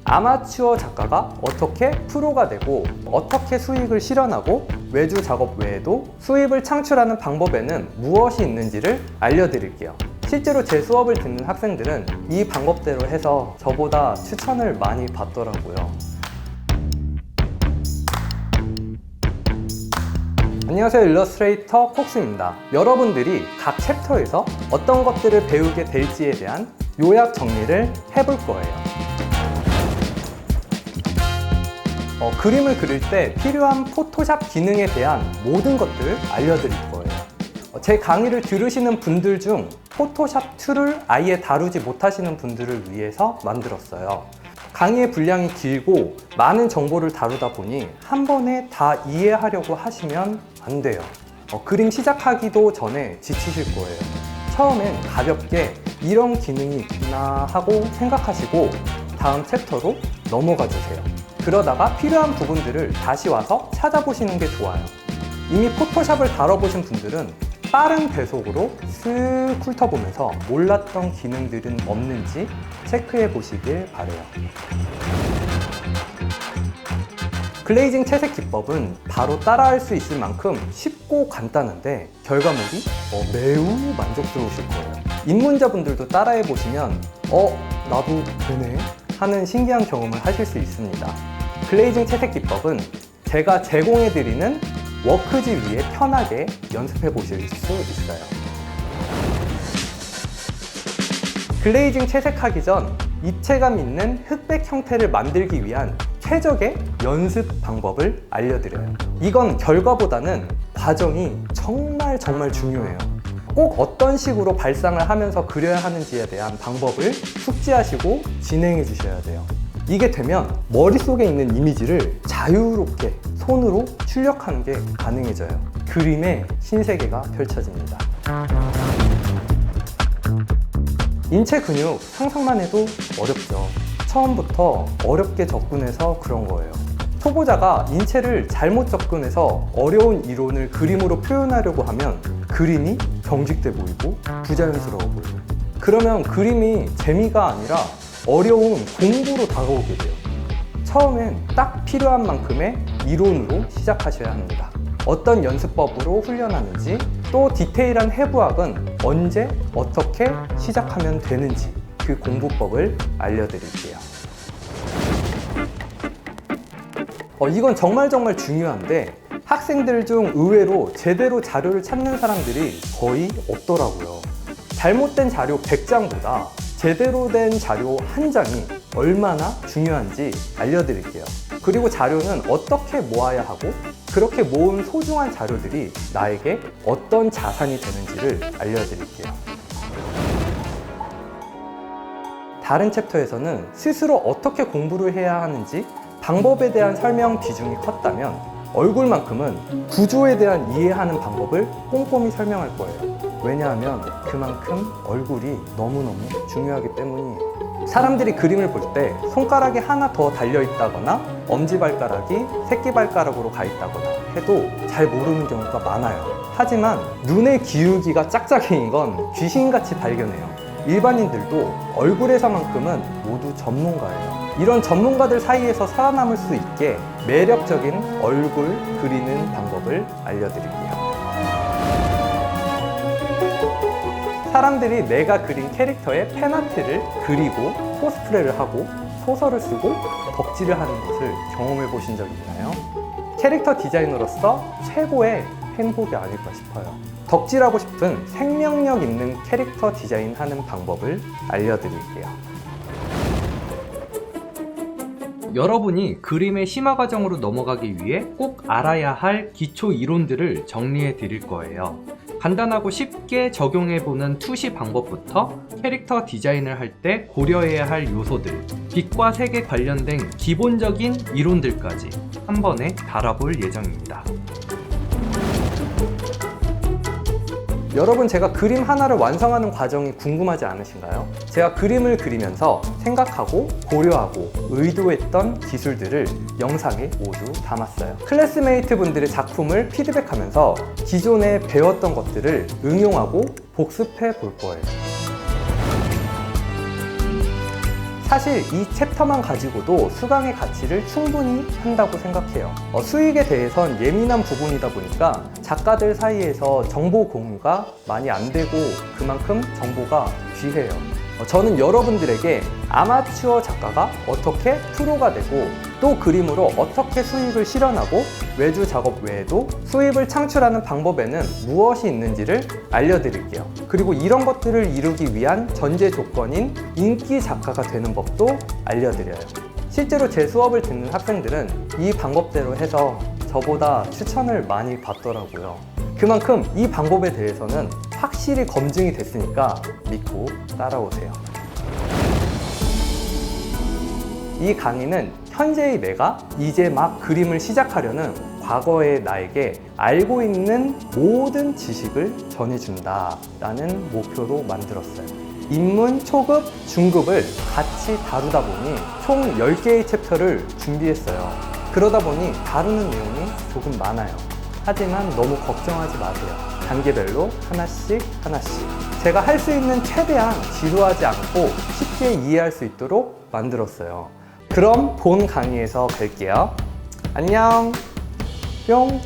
아마추어 작가가 어떻게 프로가 되고 어떻게 수익을 실현하고 외주 작업 외에도 수입을 창출하는 방법에는 무엇이 있는지를 알려드릴게요. 실제로 제 수업을 듣는 학생들은 이 방법대로 해서 저보다 추천을 많이 받더라고요. 안녕하세요, 일러스트레이터 콕스입니다. 여러분들이 각 챕터에서 어떤 것들을 배우게 될지에 대한 요약 정리를 해볼 거예요. 그림을 그릴 때 필요한 포토샵 기능에 대한 모든 것들을 알려드릴 거예요. 제 강의를 들으시는 분들 중 포토샵 툴을 아예 다루지 못하시는 분들을 위해서 만들었어요. 강의의 분량이 길고 많은 정보를 다루다 보니 한 번에 다 이해하려고 하시면 안 돼요. 그림 시작하기도 전에 지치실 거예요. 처음엔 가볍게 이런 기능이 있구나 하고 생각하시고 다음 챕터로 넘어가 주세요. 그러다가 필요한 부분들을 다시 와서 찾아보시는 게 좋아요. 이미 포토샵을 다뤄보신 분들은 빠른 배속으로 쓱 훑어보면서 몰랐던 기능들은 없는지 체크해 보시길 바래요. 글레이징 채색 기법은 바로 따라할 수 있을 만큼 쉽고 간단한데 결과물이 매우 만족스러우실 거예요. 입문자분들도 따라해 보시면 나도 되네 하는 신기한 경험을 하실 수 있습니다. 글레이징 채색 기법은 제가 제공해 드리는 워크지 위에 편하게 연습해 보실 수 있어요. 글레이징 채색하기 전 입체감 있는 흑백 형태를 만들기 위한 최적의 연습 방법을 알려드려요. 이건 결과보다는 과정이 정말 중요해요. 꼭 어떤 식으로 발상을 하면서 그려야 하는지에 대한 방법을 숙지하시고 진행해 주셔야 돼요. 이게 되면 머릿속에 있는 이미지를 자유롭게 손으로 출력하는 게 가능해져요. 그림의 신세계가 펼쳐집니다. 인체 근육 상상만 해도 어렵죠. 처음부터 어렵게 접근해서 그런 거예요. 초보자가 인체를 잘못 접근해서 어려운 이론을 그림으로 표현하려고 하면 그림이 경직돼 보이고 부자연스러워 보여요. 그러면 그림이 재미가 아니라 어려운 공부로 다가오게 돼요. 처음엔 딱 필요한 만큼의 이론으로 시작하셔야 합니다. 어떤 연습법으로 훈련하는지, 또 디테일한 해부학은 언제, 어떻게 시작하면 되는지 그 공부법을 알려드릴게요. 이건 정말 중요한데 학생들 중 의외로 제대로 자료를 찾는 사람들이 거의 없더라고요. 잘못된 자료 100장보다 제대로 된 자료 한 장이 얼마나 중요한지 알려드릴게요. 그리고 자료는 어떻게 모아야 하고 그렇게 모은 소중한 자료들이 나에게 어떤 자산이 되는지를 알려드릴게요. 다른 챕터에서는 스스로 어떻게 공부를 해야 하는지 방법에 대한 설명 비중이 컸다면 얼굴만큼은 구조에 대한 이해하는 방법을 꼼꼼히 설명할 거예요. 왜냐하면 그만큼 얼굴이 너무너무 중요하기 때문이에요. 사람들이 그림을 볼 때 손가락이 하나 더 달려있다거나 엄지발가락이 새끼발가락으로 가 있다거나 해도 잘 모르는 경우가 많아요. 하지만 눈의 기울기가 짝짝이인 건 귀신같이 발견해요. 일반인들도 얼굴에서만큼은 모두 전문가예요. 이런 전문가들 사이에서 살아남을 수 있게 매력적인 얼굴 그리는 방법을 알려드릴게요. 사람들이 내가 그린 캐릭터의 팬아트를 그리고 코스프레를 하고 소설을 쓰고 덕질을 하는 것을 경험해 보신 적 있나요? 캐릭터 디자이너로서 최고의 행복이 아닐까 싶어요. 덕질하고 싶은 생명력 있는 캐릭터 디자인하는 방법을 알려드릴게요. 여러분이 그림의 심화 과정으로 넘어가기 위해 꼭 알아야 할 기초 이론들을 정리해 드릴 거예요. 간단하고 쉽게 적용해보는 투시 방법부터 캐릭터 디자인을 할 때 고려해야 할 요소들, 빛과 색에 관련된 기본적인 이론들까지 한 번에 다뤄볼 예정입니다. 여러분, 제가 그림 하나를 완성하는 과정이 궁금하지 않으신가요? 제가 그림을 그리면서 생각하고 고려하고 의도했던 기술들을 영상에 모두 담았어요. 클래스메이트 분들의 작품을 피드백하면서 기존에 배웠던 것들을 응용하고 복습해 볼 거예요. 사실 이 챕터만 가지고도 수강의 가치를 충분히 한다고 생각해요. 수익에 대해선 예민한 부분이다 보니까 작가들 사이에서 정보 공유가 많이 안 되고 그만큼 정보가 귀해요. 저는 여러분들에게 아마추어 작가가 어떻게 프로가 되고 또 그림으로 어떻게 수익을 실현하고 외주 작업 외에도 수입을 창출하는 방법에는 무엇이 있는지를 알려드릴게요. 그리고 이런 것들을 이루기 위한 전제 조건인 인기 작가가 되는 법도 알려드려요. 실제로 제 수업을 듣는 학생들은 이 방법대로 해서 저보다 추천을 많이 받더라고요. 그만큼 이 방법에 대해서는 확실히 검증이 됐으니까 믿고 따라오세요. 이 강의는 현재의 내가 이제 막 그림을 시작하려는 과거의 나에게 알고 있는 모든 지식을 전해준다라는 목표로 만들었어요. 입문, 초급, 중급을 같이 다루다 보니 총 10개의 챕터를 준비했어요. 그러다 보니 다루는 내용이 조금 많아요. 하지만 너무 걱정하지 마세요. 단계별로 하나씩 제가 할 수 있는 최대한 지루하지 않고 쉽게 이해할 수 있도록 만들었어요. 그럼 본 강의에서 뵐게요. 안녕. 뿅.